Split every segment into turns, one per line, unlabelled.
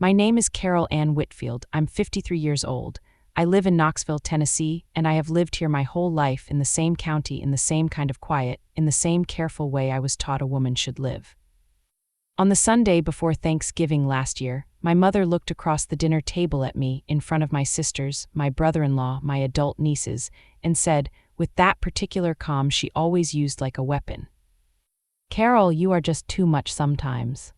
My name is Carol Ann Whitfield. I'm 53 years old. I live in Knoxville, Tennessee, and I have lived here my whole life in the same county, in the same kind of quiet, in the same careful way I was taught a woman should live. On the Sunday before Thanksgiving last year, my mother looked across the dinner table at me in front of my sisters, my brother-in-law, my adult nieces, and said, with that particular calm she always used like a weapon, "Carol, you are just too much sometimes."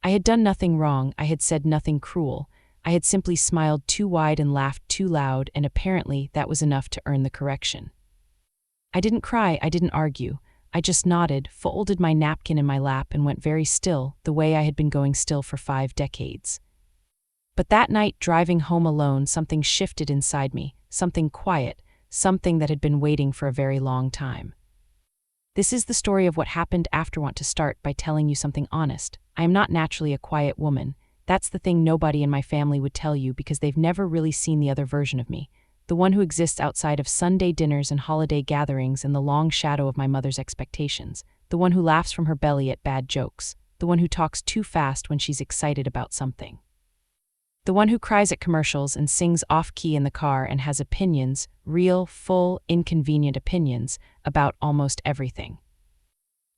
I had done nothing wrong, I had said nothing cruel, I had simply smiled too wide and laughed too loud, and apparently that was enough to earn the correction. I didn't cry, I didn't argue. I just nodded, folded my napkin in my lap, and went very still, the way I had been going still for 5 decades. But that night, driving home alone, something shifted inside me, something quiet, something that had been waiting for a very long time. This is the story of what happened after. I want to start by telling you something honest. I am not naturally a quiet woman. That's the thing nobody in my family would tell you because they've never really seen the other version of me. The one who exists outside of Sunday dinners and holiday gatherings and the long shadow of my mother's expectations. The one who laughs from her belly at bad jokes. The one who talks too fast when she's excited about something. The one who cries at commercials and sings off-key in the car and has opinions, real, full, inconvenient opinions, about almost everything.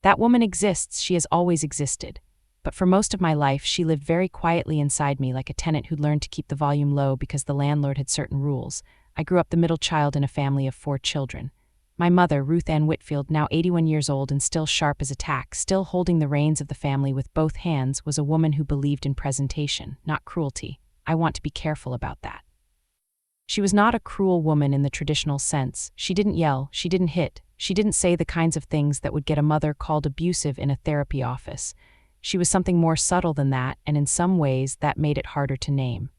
That woman exists, she has always existed. But for most of my life, she lived very quietly inside me like a tenant who learned to keep the volume low because the landlord had certain rules. I grew up the middle child in a family of 4 children. My mother, Ruth Ann Whitfield, now 81 years old and still sharp as a tack, still holding the reins of the family with both hands, was a woman who believed in presentation, not cruelty. I want to be careful about that. She was not a cruel woman in the traditional sense. She didn't yell, she didn't hit, she didn't say the kinds of things that would get a mother called abusive in a therapy office. She was something more subtle than that, and in some ways that made it harder to name.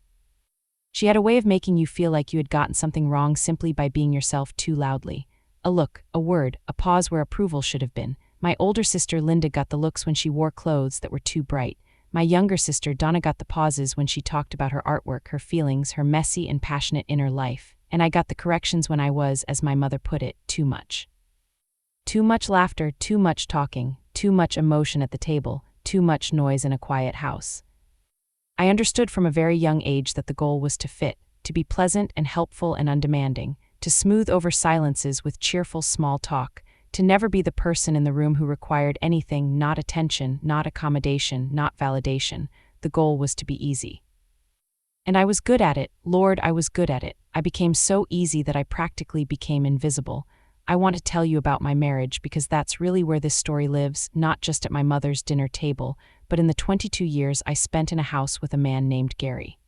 She had a way of making you feel like you had gotten something wrong simply by being yourself too loudly. A look, a word, a pause where approval should have been. My older sister Linda got the looks when she wore clothes that were too bright. My younger sister Donna got the pauses when she talked about her artwork, her feelings, her messy and passionate inner life. And I got the corrections when I was, as my mother put it, too much. Too much laughter, too much talking, too much emotion at the table, too much noise in a quiet house. I understood from a very young age that the goal was to fit, to be pleasant and helpful and undemanding, to smooth over silences with cheerful small talk, to never be the person in the room who required anything, not attention, not accommodation, not validation. The goal was to be easy. And I was good at it. Lord, I was good at it. I became so easy that I practically became invisible. I want to tell you about my marriage because that's really where this story lives, not just at my mother's dinner table, but in the 22 years I spent in a house with a man named Gary.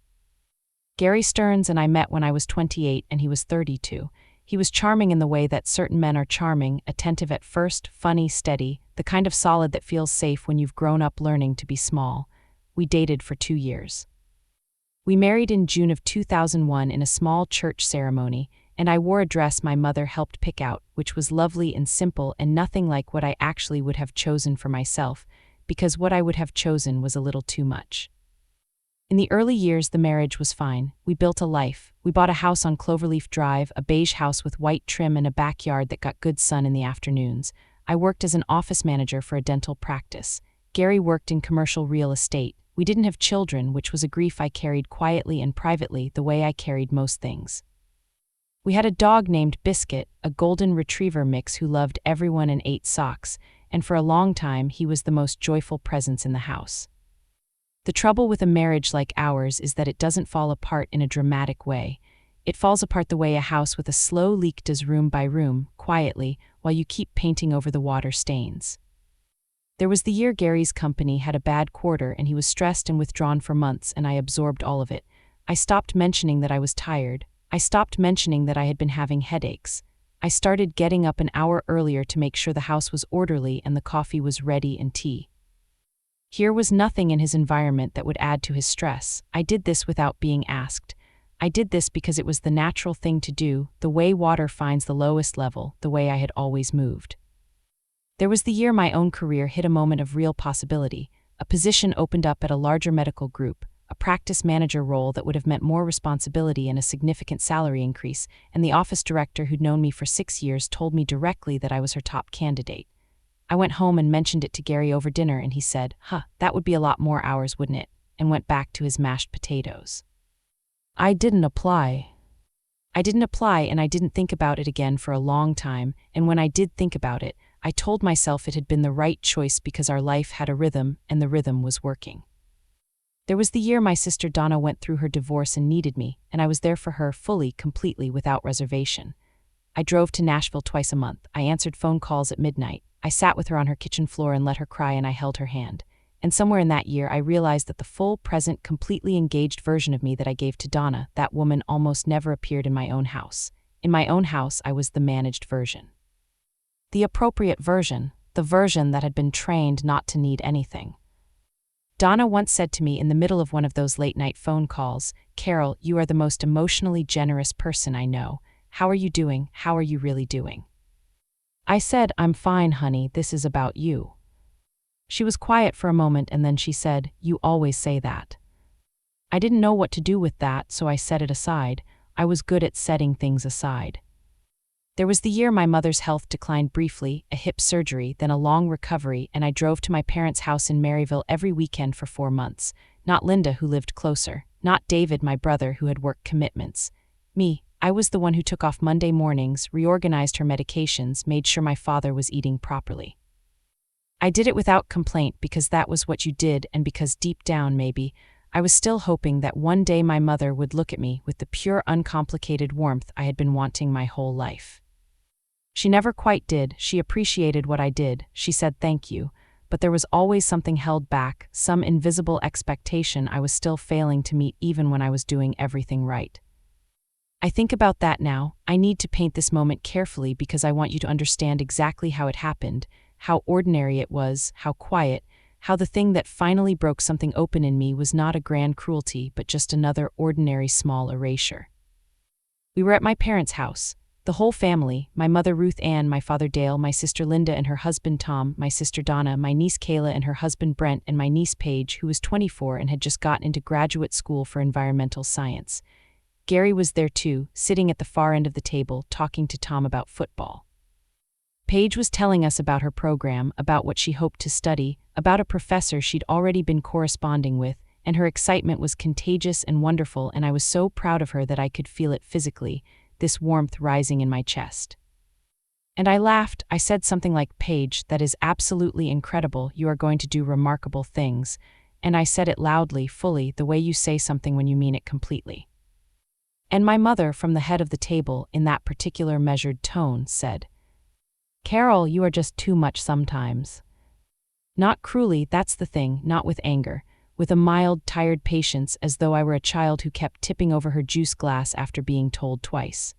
Gary Stearns and I met when I was 28 and he was 32. He was charming in the way that certain men are charming, attentive at first, funny, steady, the kind of solid that feels safe when you've grown up learning to be small. We dated for 2 years. We married in June of 2001 in a small church ceremony, and I wore a dress my mother helped pick out, which was lovely and simple and nothing like what I actually would have chosen for myself, because what I would have chosen was a little too much. In the early years, the marriage was fine. We built a life. We bought a house on Cloverleaf Drive, a beige house with white trim and a backyard that got good sun in the afternoons. I worked as an office manager for a dental practice. Gary worked in commercial real estate. We didn't have children, which was a grief I carried quietly and privately, the way I carried most things. We had a dog named Biscuit, a golden retriever mix who loved everyone and ate socks, and for a long time he was the most joyful presence in the house. The trouble with a marriage like ours is that it doesn't fall apart in a dramatic way. It falls apart the way a house with a slow leak does, room by room, quietly, while you keep painting over the water stains. There was the year Gary's company had a bad quarter and he was stressed and withdrawn for months, and I absorbed all of it. I stopped mentioning that I was tired. I stopped mentioning that I had been having headaches. I started getting up an hour earlier to make sure the house was orderly and the coffee was ready and tea. Here was nothing in his environment that would add to his stress. I did this without being asked. I did this because it was the natural thing to do, the way water finds the lowest level, the way I had always moved. There was the year my own career hit a moment of real possibility. A position opened up at a larger medical group, a practice manager role that would have meant more responsibility and a significant salary increase, and the office director who'd known me for 6 years told me directly that I was her top candidate. I went home and mentioned it to Gary over dinner, and he said, that would be a lot more hours, wouldn't it? and went back to his mashed potatoes. I didn't apply. And I didn't think about it again for a long time, and when I did think about it, I told myself it had been the right choice because our life had a rhythm and the rhythm was working. There was the year my sister Donna went through her divorce and needed me, and I was there for her fully, completely, without reservation. I drove to Nashville twice a month. I answered phone calls at midnight. I sat with her on her kitchen floor and let her cry, and I held her hand. And somewhere in that year, I realized that the full, present, completely engaged version of me that I gave to Donna, that woman, almost never appeared in my own house. In my own house, I was the managed version. The appropriate version, the version that had been trained not to need anything. Donna once said to me in the middle of one of those late-night phone calls, "Carol, you are the most emotionally generous person I know. How are you doing? How are you really doing?" I said, "I'm fine, honey, this is about you." She was quiet for a moment and then she said, "You always say that." I didn't know what to do with that, so I set it aside. I was good at setting things aside. There was the year my mother's health declined briefly, a hip surgery, then a long recovery, and I drove to my parents' house in Maryville every weekend for 4 months. Not Linda, who lived closer. Not David, my brother, who had work commitments. Me. I was the one who took off Monday mornings, reorganized her medications, made sure my father was eating properly. I did it without complaint because that was what you did, and because deep down, maybe, I was still hoping that one day my mother would look at me with the pure, uncomplicated warmth I had been wanting my whole life. She never quite did. She appreciated what I did. She said thank you. But there was always something held back, some invisible expectation I was still failing to meet even when I was doing everything right. I think about that now. I need to paint this moment carefully because I want you to understand exactly how it happened, how ordinary it was, how quiet, how the thing that finally broke something open in me was not a grand cruelty but just another ordinary small erasure. We were at my parents' house. The whole family, my mother Ruth Ann, my father Dale, my sister Linda and her husband Tom, my sister Donna, my niece Kayla and her husband Brent, and my niece Paige, who was 24 and had just gotten into graduate school for environmental science. Gary was there too, sitting at the far end of the table, talking to Tom about football. Paige was telling us about her program, about what she hoped to study, about a professor she'd already been corresponding with, and her excitement was contagious and wonderful, and I was so proud of her that I could feel it physically, this warmth rising in my chest. And I laughed. I said something like, "Paige, that is absolutely incredible. You are going to do remarkable things." And I said it loudly, fully, the way you say something when you mean it completely. And my mother, from the head of the table, in that particular measured tone, said, "Carol, you are just too much sometimes." Not cruelly, that's the thing, not with anger, with a mild, tired patience, as though I were a child who kept tipping over her juice glass after being told twice.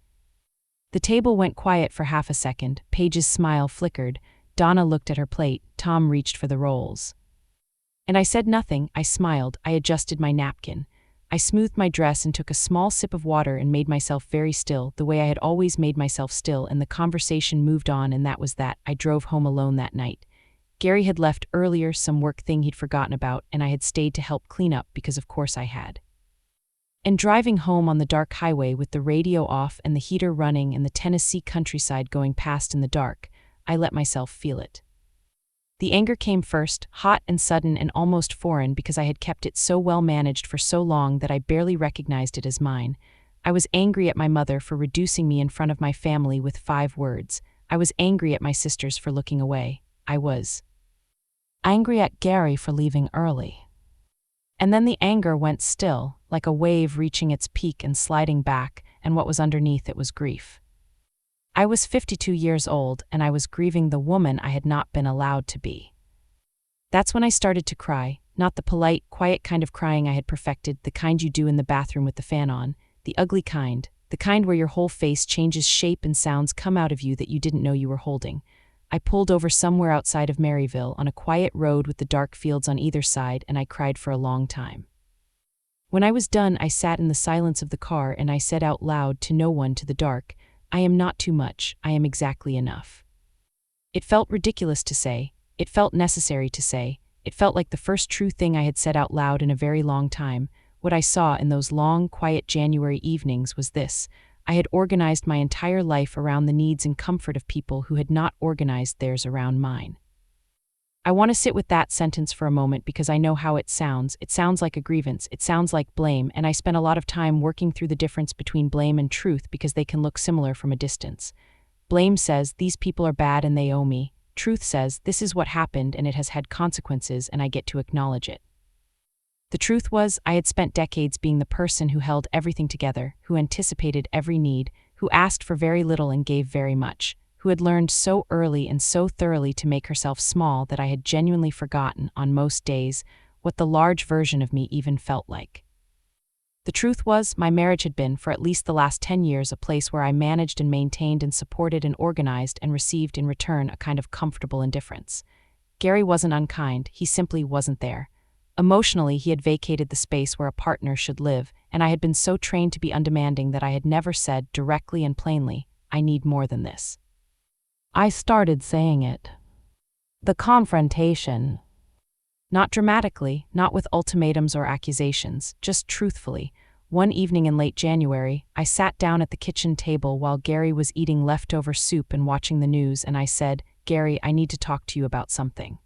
The table went quiet for half a second. Paige's smile flickered. Donna looked at her plate. Tom reached for the rolls. And I said nothing. I smiled. I adjusted my napkin. I smoothed my dress and took a small sip of water and made myself very still, the way I had always made myself still, and the conversation moved on, and that was that. I drove home alone that night. Gary had left earlier, some work thing he'd forgotten about, and I had stayed to help clean up because of course I had. And driving home on the dark highway with the radio off and the heater running and the Tennessee countryside going past in the dark, I let myself feel it. The anger came first, hot and sudden and almost foreign because I had kept it so well managed for so long that I barely recognized it as mine. I was angry at my mother for reducing me in front of my family with 5 words. I was angry at my sisters for looking away. I was angry at Gary for leaving early. And then the anger went still, like a wave reaching its peak and sliding back, and what was underneath it was grief. I was 52 years old, and I was grieving the woman I had not been allowed to be. That's when I started to cry, not the polite, quiet kind of crying I had perfected, the kind you do in the bathroom with the fan on, the ugly kind, the kind where your whole face changes shape and sounds come out of you that you didn't know you were holding. I pulled over somewhere outside of Maryville on a quiet road with the dark fields on either side, and I cried for a long time. When I was done, I sat in the silence of the car and I said out loud to no one, to the dark, "I am not too much, I am exactly enough." It felt ridiculous to say, it felt necessary to say, it felt like the first true thing I had said out loud in a very long time. What I saw in those long, quiet January evenings was this: I had organized my entire life around the needs and comfort of people who had not organized theirs around mine. I want to sit with that sentence for a moment because I know how it sounds. It sounds like a grievance, it sounds like blame, and I spent a lot of time working through the difference between blame and truth because they can look similar from a distance. Blame says, these people are bad and they owe me. Truth says, this is what happened and it has had consequences and I get to acknowledge it. The truth was, I had spent decades being the person who held everything together, who anticipated every need, who asked for very little and gave very much, who had learned so early and so thoroughly to make herself small that I had genuinely forgotten, on most days, what the large version of me even felt like. The truth was, my marriage had been, for at least the last 10 years, a place where I managed and maintained and supported and organized and received in return a kind of comfortable indifference. Gary wasn't unkind, he simply wasn't there. Emotionally, he had vacated the space where a partner should live, and I had been so trained to be undemanding that I had never said, directly and plainly, I need more than this. I started saying it. The confrontation. Not dramatically, not with ultimatums or accusations, just truthfully. One evening in late January, I sat down at the kitchen table while Gary was eating leftover soup and watching the news, and I said, Gary, I need to talk to you about something.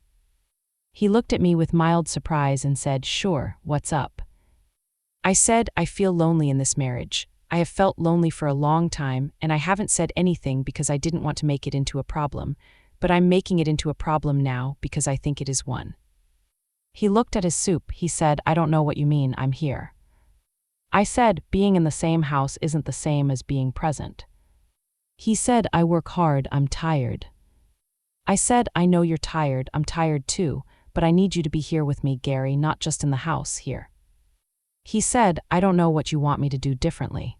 He looked at me with mild surprise and said, sure, what's up? I said, I feel lonely in this marriage. I have felt lonely for a long time, and I haven't said anything because I didn't want to make it into a problem, but I'm making it into a problem now because I think it is one. He looked at his soup. He said, I don't know what you mean, I'm here. I said, being in the same house isn't the same as being present. He said, I work hard, I'm tired. I said, I know you're tired, I'm tired too, but I need you to be here with me, Gary, not just in the house, here. He said, I don't know what you want me to do differently.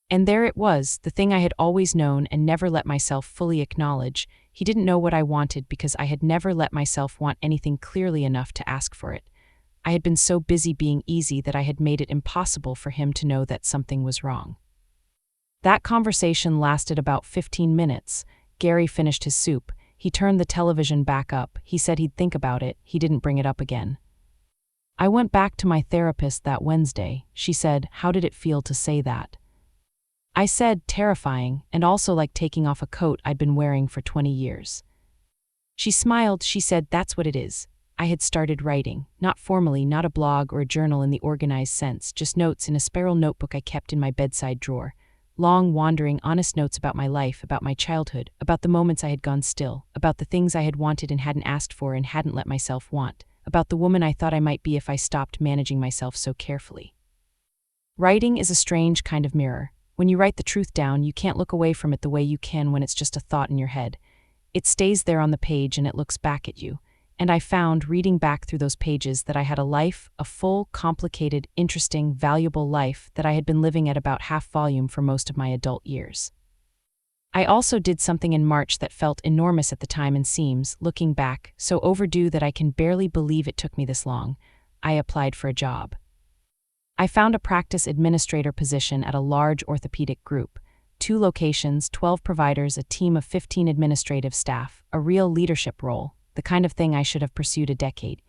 And there it was, the thing I had always known and never let myself fully acknowledge. He didn't know what I wanted because I had never let myself want anything clearly enough to ask for it. I had been so busy being easy that I had made it impossible for him to know that something was wrong. That conversation lasted about 15 minutes. Gary finished his soup. He turned the television back up. He said he'd think about it. He didn't bring it up again. I went back to my therapist that Wednesday. She said, how did it feel to say that? I said, terrifying, and also like taking off a coat I'd been wearing for 20 years. She smiled. She said, that's what it is. I had started writing, not formally, not a blog or a journal in the organized sense, just notes in a spiral notebook I kept in my bedside drawer. Long, wandering, honest notes about my life, about my childhood, about the moments I had gone still, about the things I had wanted and hadn't asked for and hadn't let myself want, about the woman I thought I might be if I stopped managing myself so carefully. Writing is a strange kind of mirror. When you write the truth down, you can't look away from it the way you can when it's just a thought in your head. It stays there on the page and it looks back at you. And I found, reading back through those pages, that I had a life, a full, complicated, interesting, valuable life that I had been living at about half volume for most of my adult years. I also did something in March that felt enormous at the time and seems, looking back, so overdue that I can barely believe it took me this long. I applied for a job. I found a practice administrator position at a large orthopedic group. 2 locations, 12 providers, a team of 15 administrative staff, a real leadership role, the kind of thing I should have pursued a decade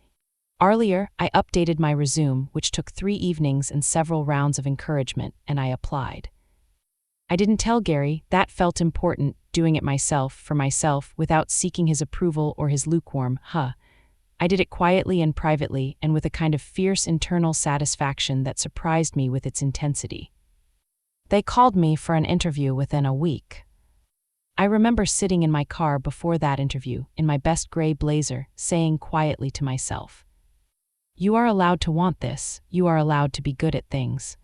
earlier. I updated my resume, which took 3 evenings and several rounds of encouragement, and I applied. I didn't tell Gary. That felt important, doing it myself, for myself, without seeking his approval or his lukewarm, I did it quietly and privately, and with a kind of fierce internal satisfaction that surprised me with its intensity. They called me for an interview within a week. I remember sitting in my car before that interview, in my best gray blazer, saying quietly to myself, you are allowed to want this, you are allowed to be good at things.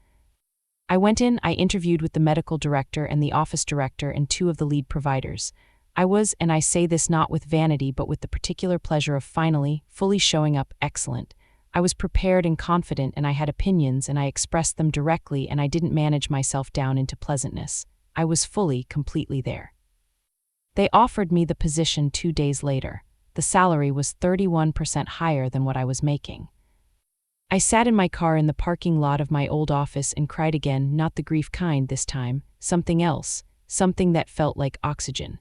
I went in, I interviewed with the medical director and the office director and 2 of the lead providers. I was, and I say this not with vanity but with the particular pleasure of finally, fully showing up excellent. I was prepared and confident, and I had opinions and I expressed them directly, and I didn't manage myself down into pleasantness. I was fully, completely there. They offered me the position 2 days later. The salary was 31% higher than what I was making. I sat in my car in the parking lot of my old office and cried again, not the grief kind this time, something else, something that felt like oxygen.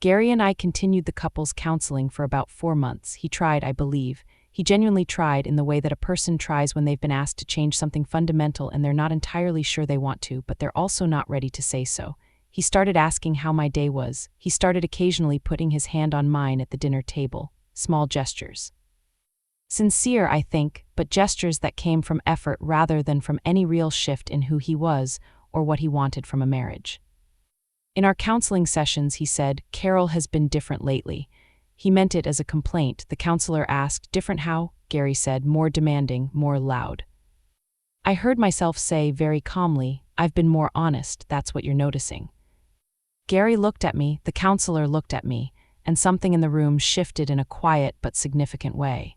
Gary and I continued the couple's counseling for about 4 months. He tried, I believe. He genuinely tried, in the way that a person tries when they've been asked to change something fundamental and they're not entirely sure they want to, but they're also not ready to say so. He started asking how my day was. He started occasionally putting his hand on mine at the dinner table. small gestures. Sincere, I think, but gestures that came from effort rather than from any real shift in who he was or what he wanted from a marriage. In our counseling sessions, he said, "Carol has been different lately." He meant it as a complaint. The counselor asked, "Different how?" Gary said, "More demanding, more loud." I heard myself say very calmly, "I've been more honest, that's what you're noticing." Gary looked at me, the counselor looked at me, and something in the room shifted in a quiet but significant way.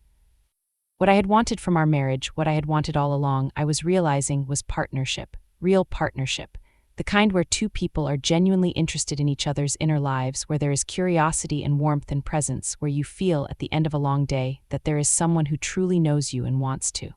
What I had wanted from our marriage, what I had wanted all along, I was realizing was partnership, real partnership, the kind where two people are genuinely interested in each other's inner lives, where there is curiosity and warmth and presence, where you feel at the end of a long day that there is someone who truly knows you and wants to.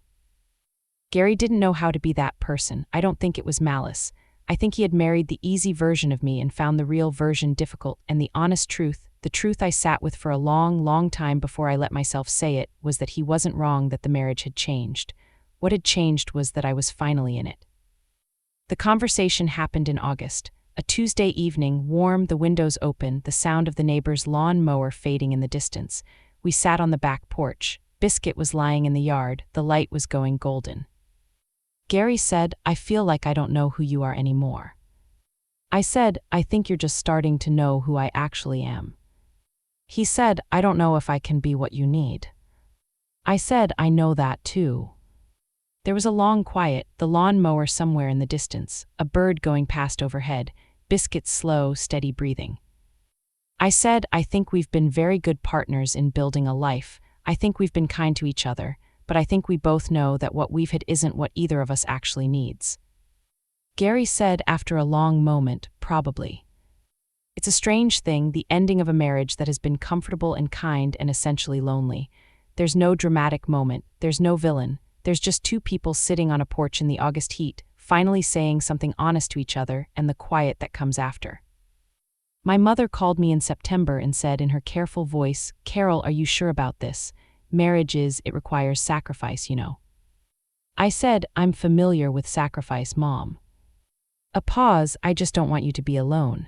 Gary didn't know how to be that person. I don't think it was malice. I think he had married the easy version of me and found the real version difficult, and the honest truth, the truth I sat with for a long, long time before I let myself say it, was that he wasn't wrong, that the marriage had changed. What had changed was that I was finally in it. The conversation happened in August, a Tuesday evening, warm, the windows open, the sound of the neighbor's lawn mower fading in the distance. We sat on the back porch. Biscuit was lying in the yard, the light was going golden. Gary said, "I feel like I don't know who you are anymore." I said, "I think you're just starting to know who I actually am." He said, "I don't know if I can be what you need." I said, "I know that too." There was a long quiet, the lawn mower somewhere in the distance, a bird going past overhead, Biscuit's slow, steady breathing. I said, "I think we've been very good partners in building a life. I think we've been kind to each other, but I think we both know that what we've had isn't what either of us actually needs." Gary said after a long moment, "Probably." It's a strange thing, the ending of a marriage that has been comfortable and kind and essentially lonely. There's no dramatic moment, there's no villain, there's just two people sitting on a porch in the August heat, finally saying something honest to each other, and the quiet that comes after. My mother called me in September and said in her careful voice, "Carol, are you sure about this? Marriage it requires sacrifice, you know." I said, "I'm familiar with sacrifice, Mom." A pause, "I just don't want you to be alone."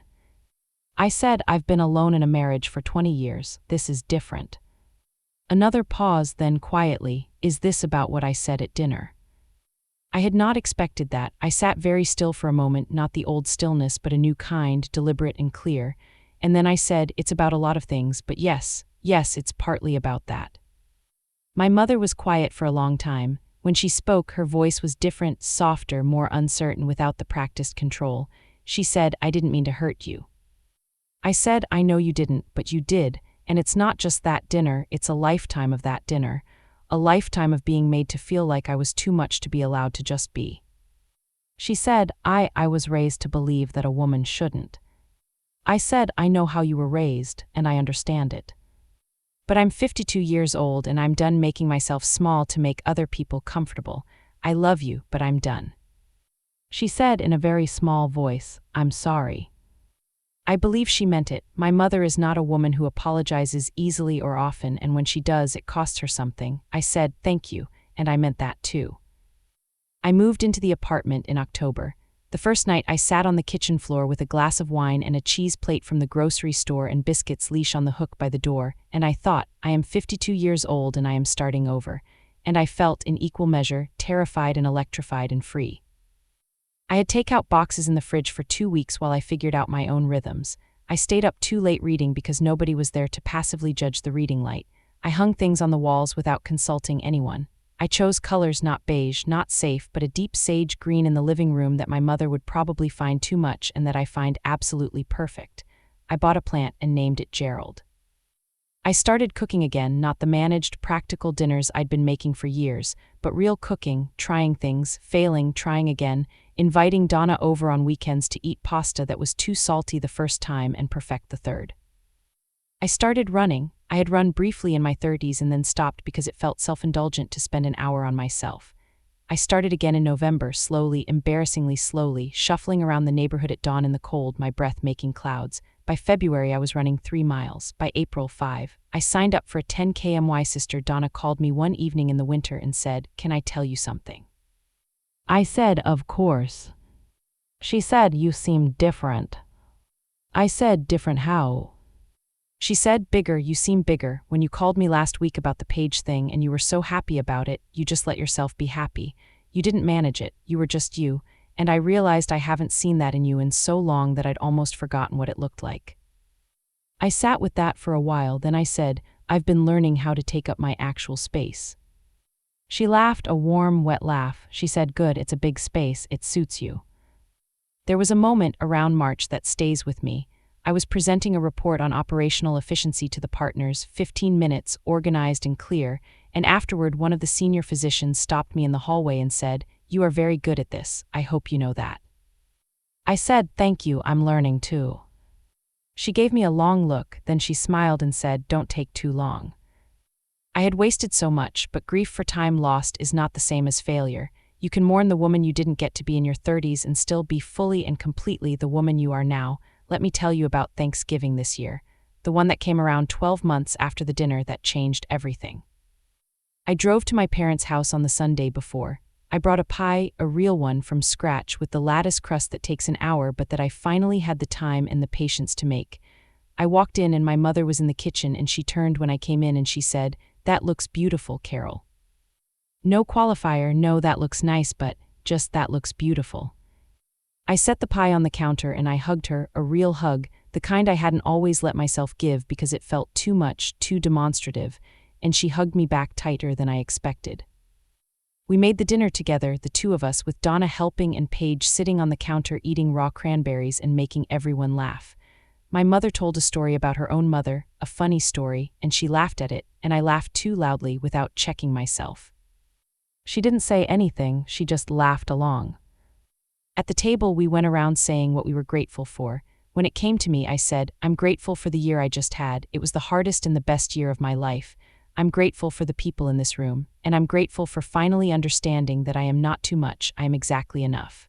I said, "I've been alone in a marriage for 20 years, this is different." Another pause, then quietly, "Is this about what I said at dinner?" I had not expected that. I sat very still for a moment, not the old stillness, but a new kind, deliberate and clear. And then I said, "It's about a lot of things, but yes, it's partly about that." My mother was quiet for a long time. When she spoke, her voice was different, softer, more uncertain, without the practiced control. She said, "I didn't mean to hurt you." I said, "I know you didn't, but you did, and it's not just that dinner, it's a lifetime of that dinner. A lifetime of being made to feel like I was too much to be allowed to just be." She said, I was raised to believe that a woman shouldn't." I said, "I know how you were raised, and I understand it. But I'm 52 years old and I'm done making myself small to make other people comfortable. I love you, but I'm done." She said in a very small voice, "I'm sorry." I believe she meant it. My mother is not a woman who apologizes easily or often, and when she does, it costs her something. I said, "Thank you," and I meant that too. I moved into the apartment in October. The first night I sat on the kitchen floor with a glass of wine and a cheese plate from the grocery store and Biscuit's leash on the hook by the door, and I thought, I am 52 years old and I am starting over. And I felt, in equal measure, terrified and electrified and free. I had takeout boxes in the fridge for 2 weeks while I figured out my own rhythms. I stayed up too late reading because nobody was there to passively judge the reading light. I hung things on the walls without consulting anyone. I chose colors not beige, not safe, but a deep sage green in the living room that my mother would probably find too much and that I find absolutely perfect. I bought a plant and named it Gerald. I started cooking again, not the managed, practical dinners I'd been making for years, but real cooking, trying things, failing, trying again, inviting Donna over on weekends to eat pasta that was too salty the first time and perfect the third. I started running. I had run briefly in my 30s and then stopped because it felt self-indulgent to spend an hour on myself. I started again in November, slowly, embarrassingly slowly, shuffling around the neighborhood at dawn in the cold, my breath making clouds. By February, I was running 3 miles. By April, 5. I signed up for a 10K. My sister Donna called me one evening in the winter and said, "Can I tell you something?" I said, "Of course." She said, "You seem different." I said, "Different how?" She said, "Bigger, you seem bigger. When you called me last week about the page thing and you were so happy about it, you just let yourself be happy. You didn't manage it, you were just you, and I realized I haven't seen that in you in so long that I'd almost forgotten what it looked like." I sat with that for a while, then I said, "I've been learning how to take up my actual space." She laughed, a warm, wet laugh. She said, "Good, it's a big space, it suits you." There was a moment around March that stays with me. I was presenting a report on operational efficiency to the partners, 15 minutes, organized and clear, and afterward one of the senior physicians stopped me in the hallway and said, "You are very good at this, I hope you know that." I said, "Thank you, I'm learning too." She gave me a long look, then she smiled and said, "Don't take too long." I had wasted so much, but grief for time lost is not the same as failure. You can mourn the woman you didn't get to be in your 30s and still be fully and completely the woman you are now. Let me tell you about Thanksgiving this year, the one that came around 12 months after the dinner that changed everything. I drove to my parents' house on the Sunday before. I brought a pie, a real one from scratch with the lattice crust that takes an hour but that I finally had the time and the patience to make. I walked in and my mother was in the kitchen and she turned when I came in and she said, "That looks beautiful, Carol." No qualifier, no that looks nice, but just that looks beautiful. I set the pie on the counter and I hugged her, a real hug, the kind I hadn't always let myself give because it felt too much, too demonstrative, and she hugged me back tighter than I expected. We made the dinner together, the two of us, with Donna helping and Paige sitting on the counter eating raw cranberries and making everyone laugh. My mother told a story about her own mother, a funny story, and she laughed at it, and I laughed too loudly without checking myself. She didn't say anything, she just laughed along. At the table, we went around saying what we were grateful for. When it came to me, I said, "I'm grateful for the year I just had. It was the hardest and the best year of my life. I'm grateful for the people in this room, and I'm grateful for finally understanding that I am not too much, I am exactly enough."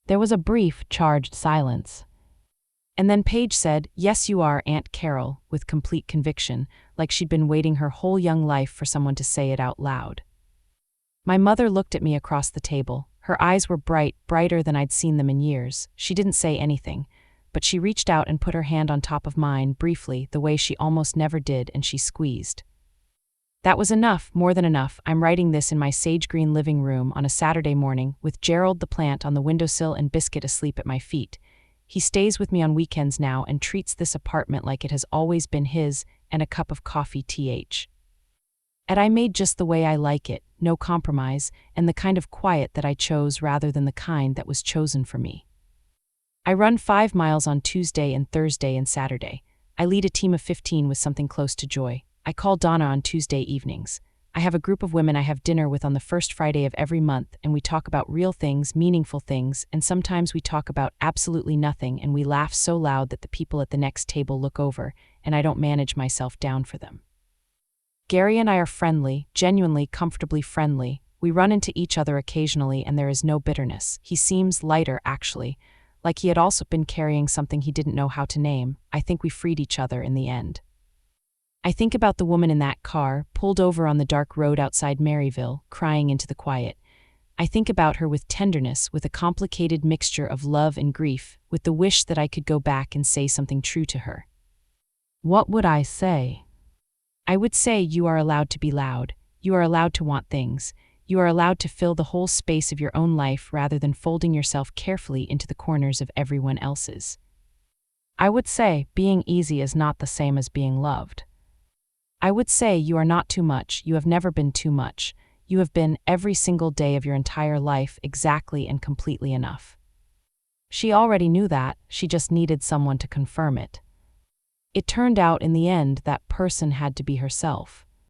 There was a brief, charged silence. And then Paige said, "Yes, you are, Aunt Carol," with complete conviction, like she'd been waiting her whole young life for someone to say it out loud. My mother looked at me across the table. Her eyes were bright, brighter than I'd seen them in years. She didn't say anything, but she reached out and put her hand on top of mine, briefly, the way she almost never did, and she squeezed. That was enough, more than enough. I'm writing this in my sage green living room on a Saturday morning, with Gerald the plant on the windowsill and Biscuit asleep at my feet. He stays with me on weekends now and treats this apartment like it has always been his, and a cup of coffee th. And I made just the way I like it, no compromise, and the kind of quiet that I chose rather than the kind that was chosen for me. I run 5 miles on Tuesday and Thursday and Saturday. I lead a team of 15 with something close to joy. I call Donna on Tuesday evenings. I have a group of women I have dinner with on the first Friday of every month, and we talk about real things, meaningful things, and sometimes we talk about absolutely nothing, and we laugh so loud that the people at the next table look over, and I don't manage myself down for them. Gary and I are friendly, genuinely comfortably friendly. We run into each other occasionally and there is no bitterness. He seems lighter, actually, like he had also been carrying something he didn't know how to name. I think we freed each other in the end. I think about the woman in that car, pulled over on the dark road outside Maryville, crying into the quiet. I think about her with tenderness, with a complicated mixture of love and grief, with the wish that I could go back and say something true to her. What would I say? I would say you are allowed to be loud, you are allowed to want things, you are allowed to fill the whole space of your own life rather than folding yourself carefully into the corners of everyone else's. I would say being easy is not the same as being loved. I would say you are not too much, you have never been too much, you have been, every single day of your entire life, exactly and completely enough. She already knew that, she just needed someone to confirm it. It turned out in the end that person had to be herself.